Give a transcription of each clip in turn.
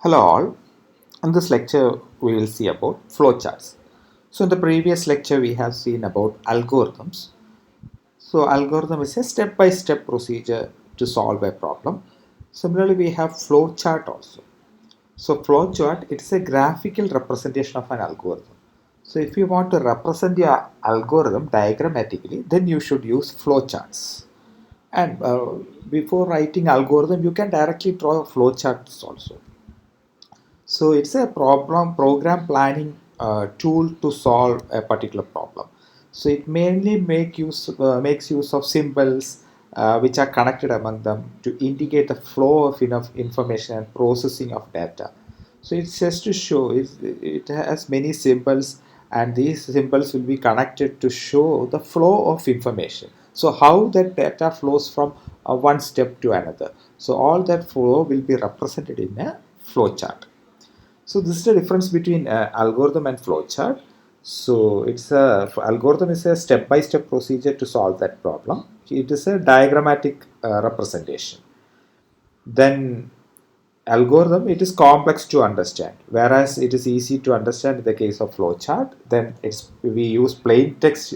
Hello all. In this lecture we will see about flowcharts. So in the previous lecture we have seen about algorithms. So algorithm is a step-by-step procedure to solve a problem. Similarly we have flowchart also. So flowchart, it is a graphical representation of an algorithm. So if you want to represent your algorithm diagrammatically, then you should use flowcharts. And before writing algorithm, you can directly draw flowcharts also. So it's a program planning tool to solve a particular problem. So it mainly makes use of symbols which are connected among them to indicate the flow of enough information and processing of data. So it's just to show it has many symbols, and these symbols will be connected to show the flow of information. So how that data flows from one step to another. So all that flow will be represented in a flowchart. So this is the difference between algorithm and flowchart. So it's a algorithm is a step-by-step procedure to solve that problem. It is a diagrammatic representation. Then algorithm, it is complex to understand, whereas it is easy to understand in the case of flowchart. Then we use plain text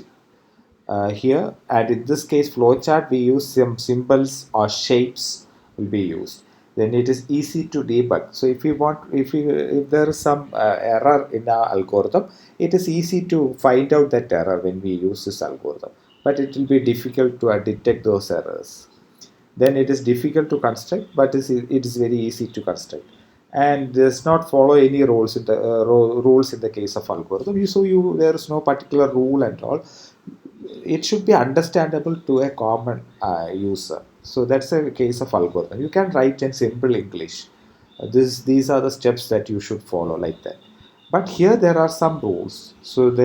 here, and in this case flowchart we use some symbols or shapes will be used. Then it is easy to debug. So if there is some error in our algorithm, it is easy to find out that error when we use this algorithm, but it will be difficult to detect those errors. Then it is difficult to construct, but it is very easy to construct, and does not follow any rules in the case of algorithm. There is no particular rule and all. It should be understandable to a common user. So that's a case of algorithm. You can write in simple English. These are the steps that you should follow, like that. But here there are some rules. So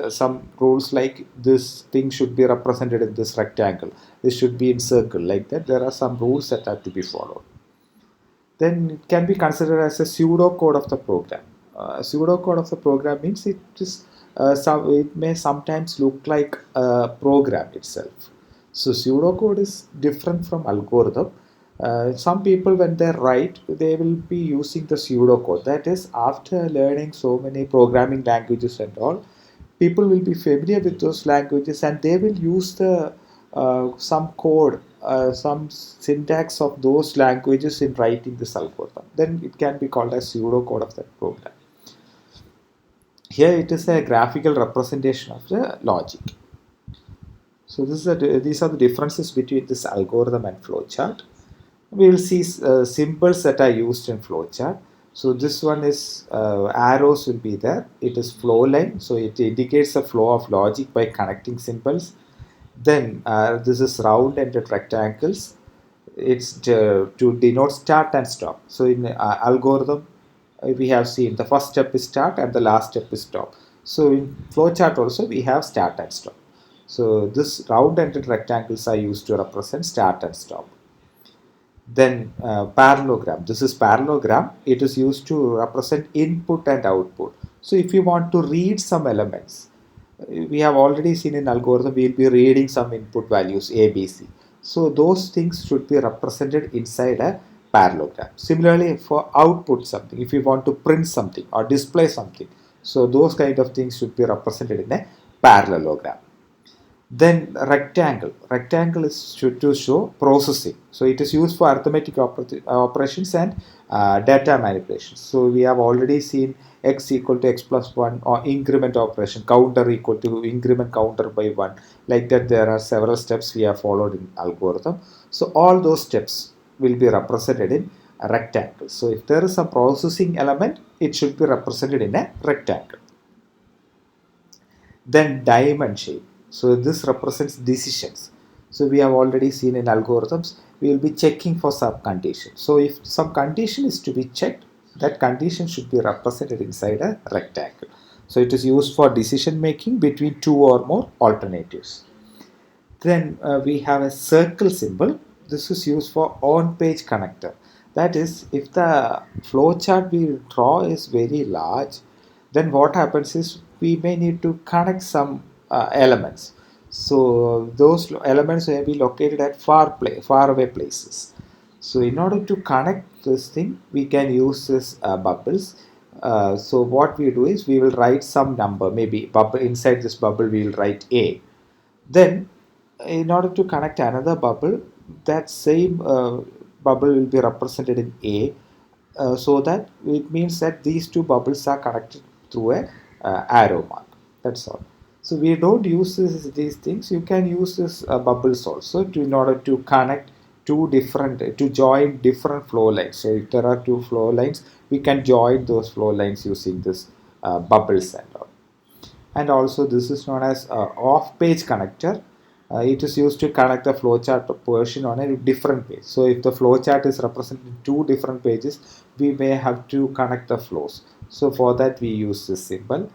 some rules like this thing should be represented in this rectangle. This should be in circle, like that. There are some rules that have to be followed. Then it can be considered as a pseudocode of the program. Pseudocode of the program means it may sometimes look like a program itself. So pseudocode is different from algorithm. Some people, when they write, they will be using the pseudocode. That is, after learning so many programming languages and all, people will be familiar with those languages, and they will use the some code, some syntax of those languages in writing this algorithm. Then it can be called as pseudocode of that program. Here it is a graphical representation of the logic. So these are the differences between this algorithm and flowchart. We will see symbols that are used in flowchart. So this one is arrows will be there. It is flow line, so it indicates the flow of logic by connecting symbols. Then this is round-ended rectangles. It's to denote start and stop. So in algorithm, we have seen the first step is start and the last step is stop. So in flowchart also we have start and stop. So this round-ended rectangles are used to represent start and stop. Then parallelogram. This is parallelogram. It is used to represent input and output. So if you want to read some elements, we have already seen in algorithm we will be reading some input values A, B, C. So those things should be represented inside a parallelogram. Similarly, for output something, if you want to print something or display something, so those kind of things should be represented in a parallelogram. Then rectangle is to show processing. So it is used for arithmetic operations and data manipulations. So we have already seen x equal to x plus 1, or increment operation, counter equal to increment counter by 1. Like that, there are several steps we have followed in algorithm. So all those steps will be represented in a rectangle. So if there is a processing element, it should be represented in a rectangle. Then diamond shape. So this represents decisions. So we have already seen in algorithms, we will be checking for some condition. So if some condition is to be checked, that condition should be represented inside a rectangle. So it is used for decision making between two or more alternatives. Then we have a circle symbol. This is used for on-page connector. That is, if the flowchart we draw is very large, then what happens is we may need to connect some elements. So those elements may be located at far away places. So in order to connect this thing, we can use this bubbles. So what we do is we will write some number, maybe bubble inside this bubble we will write A. Then in order to connect another bubble, that same bubble will be represented in A, so that it means that these two bubbles are connected through a arrow mark. That's all. So we don't use these things. You can use this bubbles also in order to connect to join different flow lines. So if there are two flow lines, we can join those flow lines using this bubbles and all. And also this is known as off-page connector. It is used to connect the flowchart portion on a different page. So if the flowchart is represented in two different pages, we may have to connect the flows. So for that we use this symbol.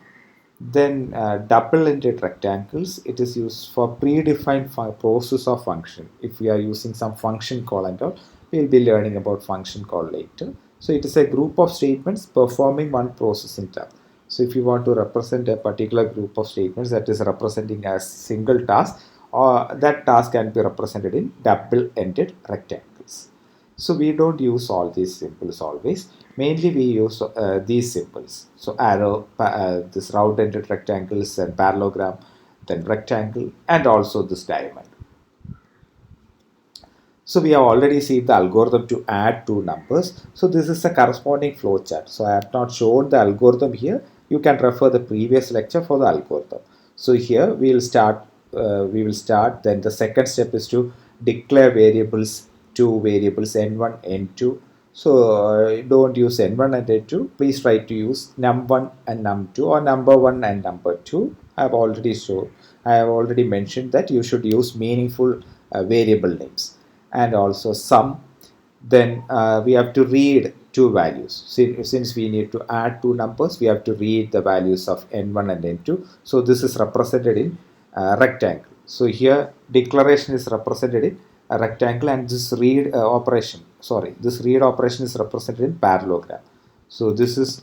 Then double-ended rectangles, it is used for predefined process of function. If we are using some function call and all, we will be learning about function call later. So it is a group of statements performing one processing task. So if you want to represent a particular group of statements that is representing a single task, or that task can be represented in double-ended rectangles. So we don't use all these symbols always. Mainly we use these symbols. So arrow, this round-ended rectangles and parallelogram, then rectangle, and also this diamond. So we have already seen the algorithm to add two numbers. So this is a corresponding flowchart. So I have not shown the algorithm here. You can refer the previous lecture for the algorithm. So here we will start. Then the second step is to declare variables, two variables n1, n2. So don't use n1 and n2. Please try to use num1 and num2 or number 1 and number 2. I have already mentioned that you should use meaningful variable names, and also sum. Then we have to read two values. Since we need to add two numbers, we have to read the values of n1 and n2. So this is represented in rectangle. So here declaration is represented in a rectangle, and this read operation is represented in parallelogram. So this is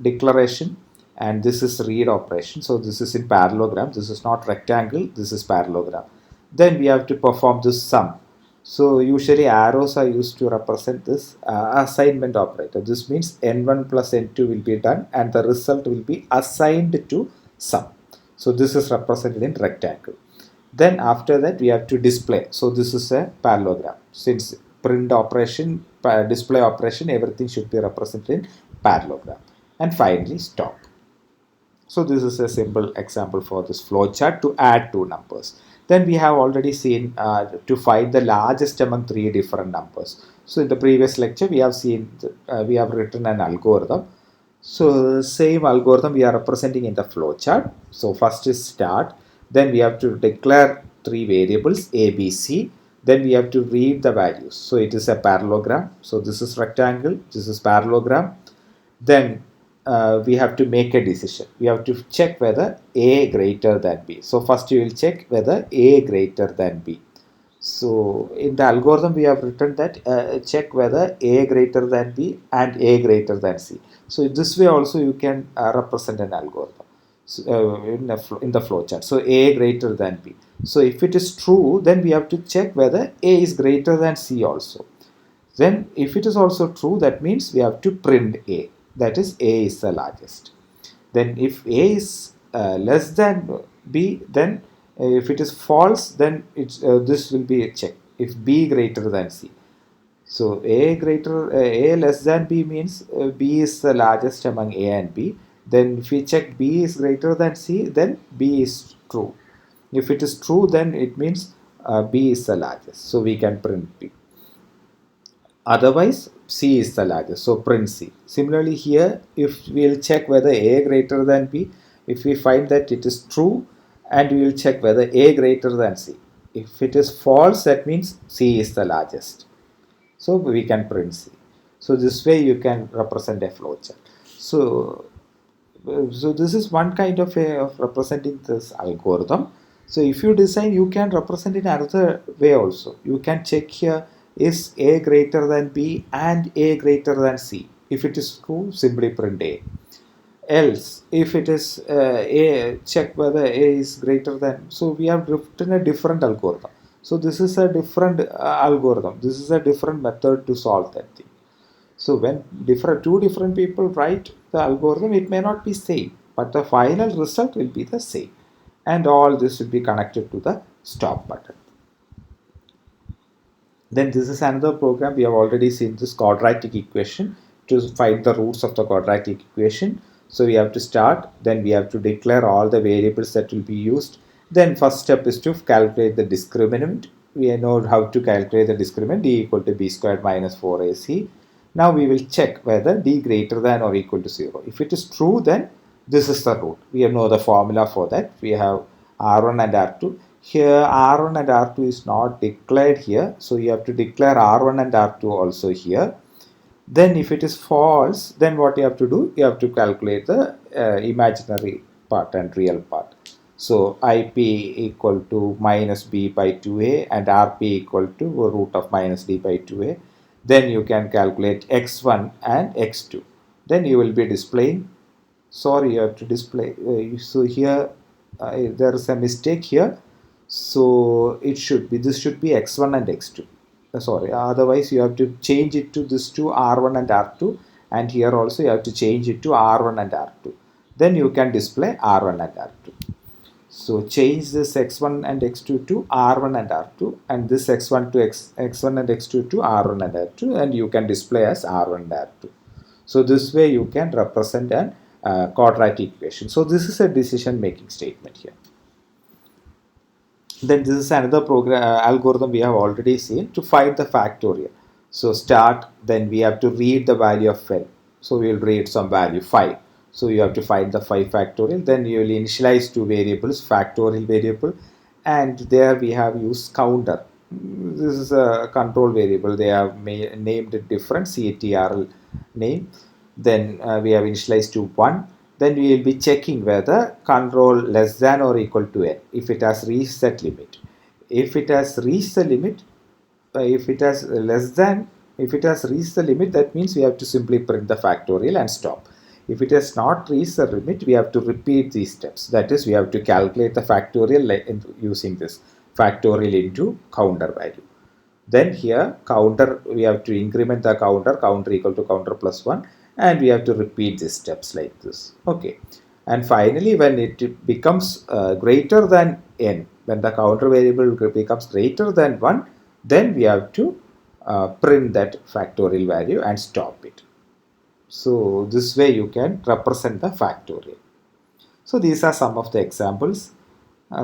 declaration and this is read operation. So this is in parallelogram. This is not rectangle, this is parallelogram. Then we have to perform this sum. So usually arrows are used to represent this assignment operator. This means n1 plus n2 will be done and the result will be assigned to sum. So this is represented in rectangle. Then after that we have to display. So this is a parallelogram. Since print operation, display operation, everything should be represented in parallelogram. And finally stop. So this is a simple example for this flowchart to add two numbers. Then we have already seen to find the largest among three different numbers. So in the previous lecture we have seen we have written an algorithm. So same algorithm we are representing in the flowchart. So first is start. Then we have to declare three variables a, b, c. Then we have to read the values. So it is a parallelogram. So this is rectangle. This is parallelogram. Then we have to make a decision. We have to check whether a greater than b. So first you will check whether a greater than b. So in the algorithm we have written that check whether a greater than b and a greater than c. So this way also you can represent an algorithm in the flowchart. So a greater than b. So if it is true, then we have to check whether a is greater than c also. Then if it is also true, that means we have to print a. That is a is the largest. Then if a is less than b, then if it is false, then this will be a check. If b greater than c. So a less than b means b is the largest among a and b. Then if we check b is greater than c, then b is true. If it is true, then it means b is the largest. So we can print b. Otherwise, C is the largest, so print C. Similarly here, if we will check whether A greater than B, if we find that it is true, and we will check whether A greater than C. If it is false, that means C is the largest. So we can print C. So this way you can represent a flowchart. So this is one kind of representing this algorithm. So if you design, you can represent in another way also. You can check here, is A greater than B and A greater than C. If it is true, simply print A. Else, if it is A, check whether A is greater than. So we have written a different algorithm. So this is a different algorithm. This is a different method to solve that thing. So when two different people write the algorithm, it may not be same, but the final result will be the same. And all this will be connected to the stop button. Then this is another program. We have already seen this quadratic equation to find the roots of the quadratic equation. So we have to start, then we have to declare all the variables that will be used. Then first step is to calculate the discriminant. We know how to calculate the discriminant, d equal to b squared minus 4ac. Now we will check whether d greater than or equal to 0. If it is true, then this is the root. We know the formula for that. We have R1 and R2. Here R1 and R2 is not declared here. So you have to declare R1 and R2 also here. Then if it is false, then what you have to do? You have to calculate the imaginary part and real part. So IP equal to minus B by 2A and RP equal to root of minus D by 2A. Then you can calculate X1 and X2. Then you will be displaying, sorry, you have to display, so here there is a mistake here. So it should be, this should be X1 and X2. Sorry, otherwise you have to change it to this to R1 and R2, and here also you have to change it to R1 and R2. Then you can display R1 and R2. So change this X1 and X2 to R1 and R2, and this X1 to X1 and X2 to R1 and R2, and you can display as R1 and R2. So this way you can represent an quadratic equation. So this is a decision making statement here. Then this is another program algorithm we have already seen to find the factorial. So start, then we have to read the value of n. So we will read some value 5. So you have to find the 5 factorial. Then you will initialize two variables, factorial variable, and there we have used counter. This is a control variable. They have named it different, CTRL name. Then we have initialized to 1. Then we will be checking whether control less than or equal to n, if it has reached that limit. If it has reached the limit, if it has reached the limit, that means we have to simply print the factorial and stop. If it has not reached the limit, we have to repeat these steps. That is, we have to calculate the factorial using this factorial into counter value. Then here counter, we have to increment the counter equal to counter plus 1, and we have to repeat these steps like this. Okay, and finally when it becomes greater than n, when the counter variable becomes greater than 1, then we have to print that factorial value and stop it. So this way you can represent the factorial. So these are some of the examples.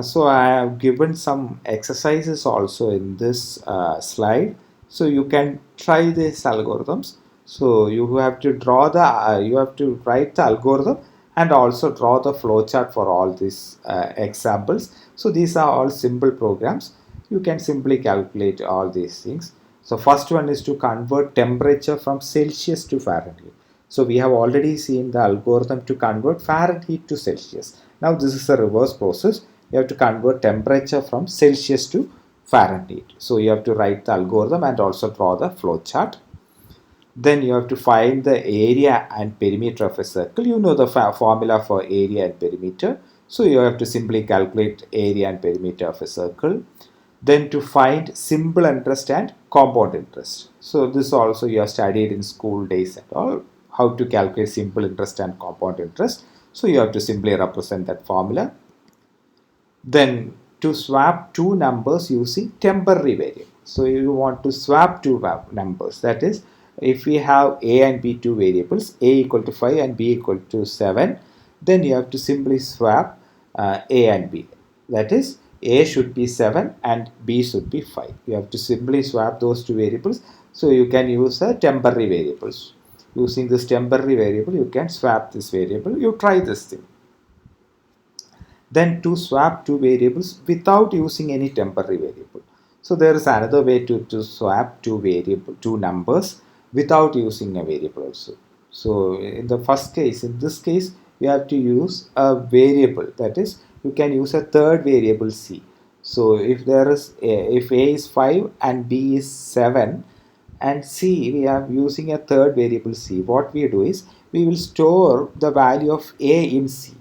So I have given some exercises also in this slide. So you can try these algorithms. So you have to draw the, you have to write the algorithm and also draw the flowchart for all these examples. So these are all simple programs. You can simply calculate all these things. So first one is to convert temperature from Celsius to Fahrenheit. So we have already seen the algorithm to convert Fahrenheit to Celsius. Now this is a reverse process. You have to convert temperature from Celsius to Fahrenheit. So you have to write the algorithm and also draw the flowchart. Then you have to find the area and perimeter of a circle. You know the formula for area and perimeter. So you have to simply calculate area and perimeter of a circle. Then to find simple interest and compound interest. So this also you have studied in school days and all, how to calculate simple interest and compound interest. So you have to simply represent that formula. Then to swap two numbers using temporary variable. So you want to swap two numbers. That is, if we have a and b two variables, a equal to 5 and b equal to 7, then you have to simply swap a and b. That is, a should be 7 and b should be 5. You have to simply swap those two variables. So you can use a temporary variables. Using this temporary variable, you can swap this variable. You try this thing. Then to swap two variables without using any temporary variable. So there is another way to swap two numbers without using a variable also. So in the first case, in this case, you have to use a variable. That is, you can use a third variable c. So if there is if a is 5 and b is 7 and c, we are using a third variable c. What we do is, we will store the value of a in c.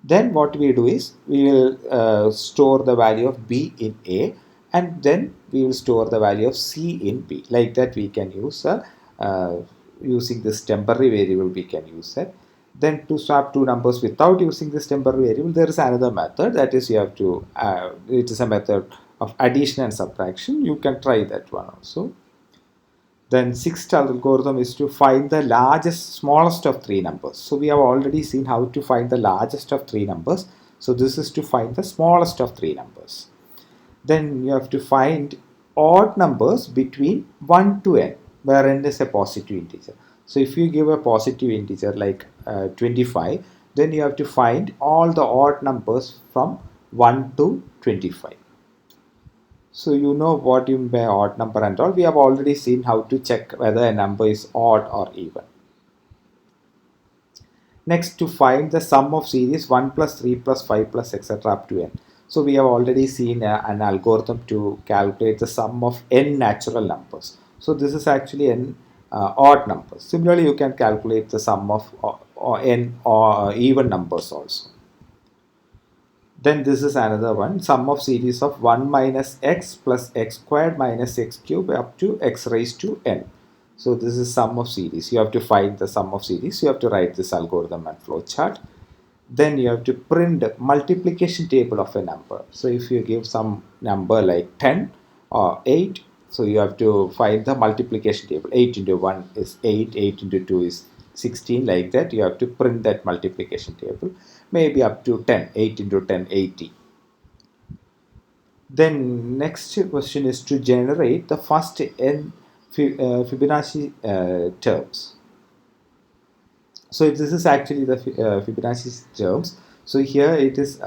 Then what we do is, we will store the value of b in a, and then we will store the value of c in p. Like that we can use uh, using this temporary variable we can use it. Then to swap two numbers without using this temporary variable, there is another method, that is you have to it is a method of addition and subtraction. You can try that one also. Then sixth algorithm is to find the largest, smallest of three numbers. So we have already seen how to find the largest of three numbers. So this is to find the smallest of three numbers. Then you have to find odd numbers between 1 to n, where n is a positive integer. So if you give a positive integer like 25, then you have to find all the odd numbers from 1 to 25. So you know what you mean by odd number and all. We have already seen how to check whether a number is odd or even. Next, to find the sum of series 1 plus 3 plus 5 plus etc. up to n. So we have already seen an algorithm to calculate the sum of n natural numbers. So this is actually n odd numbers. Similarly, you can calculate the sum of n even numbers also. Then this is another one, sum of series of 1 minus x plus x squared minus x cubed up to x raised to n. So this is sum of series. You have to find the sum of series. You have to write this algorithm and flowchart. Then you have to print multiplication table of a number. So if you give some number like 10 or 8, so you have to find the multiplication table. 8 into 1 is 8, 8 into 2 is 16, like that. You have to print that multiplication table, maybe up to 10, 8 into 10, 80. Then next question is to generate the first n Fibonacci terms. So this is actually the Fibonacci terms. So here it is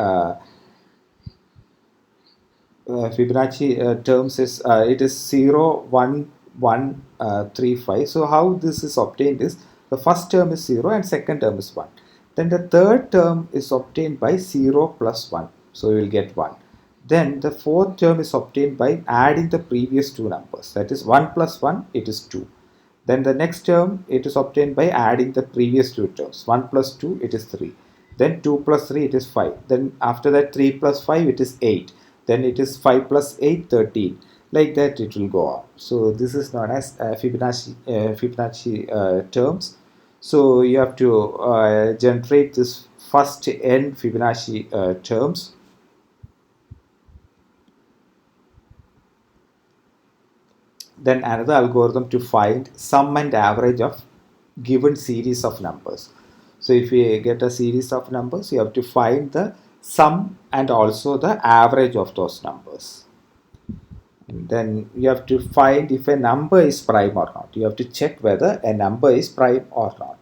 Fibonacci terms is it is 0, 1, 1, 3, 5. So how this is obtained is the first term is 0 and second term is 1. Then the third term is obtained by 0 plus 1. So you will get 1. Then the fourth term is obtained by adding the previous two numbers. That is 1 plus 1, it is 2. Then the next term, it is obtained by adding the previous two terms. 1 plus 2, it is 3. Then 2 plus 3, it is 5. Then after that 3 plus 5, it is 8. Then it is 5 plus 8, 13. Like that it will go on. So this is known as Fibonacci terms. So you have to generate this first n Fibonacci terms. Then another algorithm to find sum and average of given series of numbers. So if you get a series of numbers, you have to find the sum and also the average of those numbers. And then you have to find if a number is prime or not. You have to check whether a number is prime or not.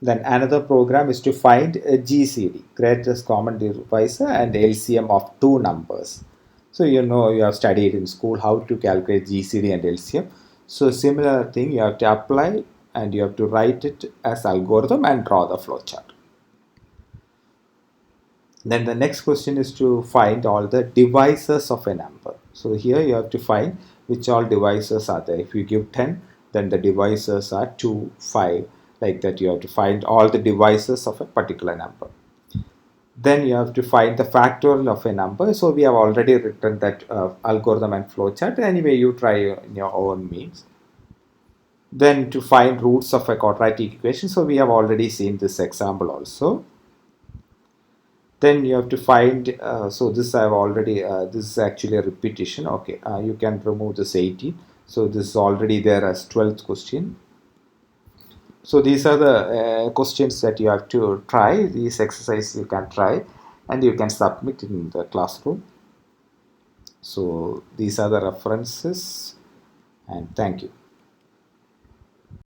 Then another program is to find a GCD, greatest common divisor, and LCM of two numbers. So you know, you have studied in school how to calculate GCD and LCM. So similar thing you have to apply and you have to write it as algorithm and draw the flowchart. Then the next question is to find all the divisors of a number. So here you have to find which all divisors are there. If you give 10, then the divisors are 2, 5, like that. You have to find all the divisors of a particular number. Then you have to find the factorial of a number. So we have already written that algorithm and flowchart. Anyway, you try in your own means. Then to find roots of a quadratic equation. So we have already seen this example also. Then you have to find, so this I have already, this is actually a repetition. Okay, you can remove this 18. So this is already there as 12th question. So these are the questions that you have to try. These exercises you can try and you can submit in the classroom. So these are the references, and thank you.